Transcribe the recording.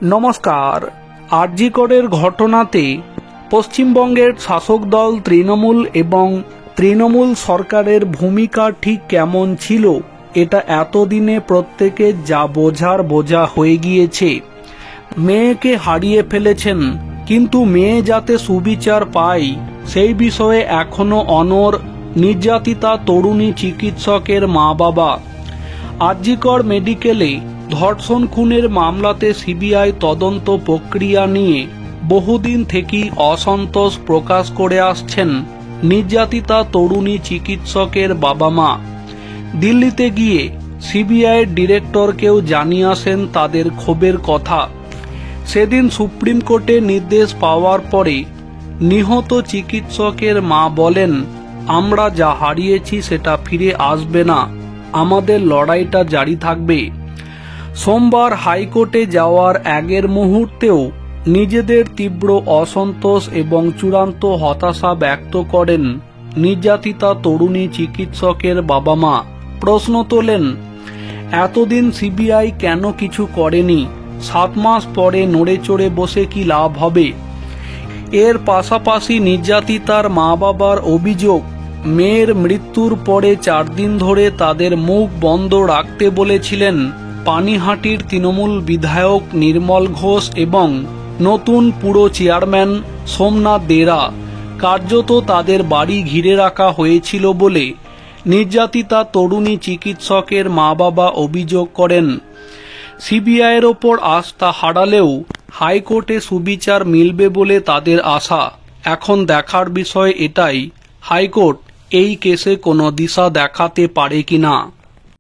নমস্কার। আরজি করের ঘটনাতে পশ্চিমবঙ্গের শাসক দল তৃণমূল এবং তৃণমূল সরকারের ভূমিকা ঠিক কেমন ছিল এটা এতদিনে প্রত্যেকের যা বোঝার বোঝা হয়ে গিয়েছে। মেয়েকে হারিয়ে ফেলেছেন, কিন্তু মেয়ে যাতে সুবিচার পায় সেই বিষয়ে এখনো অনড় নির্যাতিতা তরুণী চিকিৎসকের মা বাবা। আরজি কর মেডিকেলে ধর্ষণ খুনের মামলাতে সিবিআই তদন্ত প্রক্রিয়া নিয়ে বহুদিন থেকেই অসন্তোষ প্রকাশ করে আসছেন নির্যাতিতা তরুণী চিকিৎসকের বাবা মা। দিল্লিতে গিয়ে সিবিআইয়ের ডিরেক্টরকেও জানিয়ে আসেন তাদের ক্ষোভের কথা। সেদিন সুপ্রিম কোর্টে নির্দেশ পাওয়ার পরে নিহত চিকিৎসকের মা বলেন, আমরা যা হারিয়েছি সেটা ফিরে আসবে না, আমাদের লড়াইটা জারি থাকবে। সোমবার হাইকোর্টে যাওয়ার আগের মুহূর্তেও নিজেদের তীব্র অসন্তোষ এবং চূড়ান্ত হতাশা ব্যক্ত করেন নির্যাতিতা তরুণী চিকিৎসকের বাবা মা। প্রশ্ন তোলেন, এতদিন সিবিআই কেন কিছু করেনি? 7 মাস পরে নড়ে চড়ে বসে কি লাভ হবে? এর পাশাপাশি নির্যাতিতার মা বাবার অভিযোগ, মেয়ের মৃত্যুর পরে 4 দিন ধরে তাদের মুখ বন্ধ রাখতে বলেছিলেন পানিহাটির তৃণমূল বিধায়ক নির্মল ঘোষ এবং নতুন পুর চেয়ারম্যান সোমনাথ দেরা। কার্যত তাদের বাড়ি ঘিরে রাখা হয়েছিল বলে নির্যাতিতা তরুণী চিকিৎসকের মা বাবা অভিযোগ করেন। সিবিআইয়ের ওপর আস্থা হারালেও হাইকোর্টে সুবিচার মিলবে বলে তাদের আশা। এখন দেখার বিষয় এটাই, হাইকোর্ট এই কেসে কোনো দিশা দেখাতে পারে কিনা।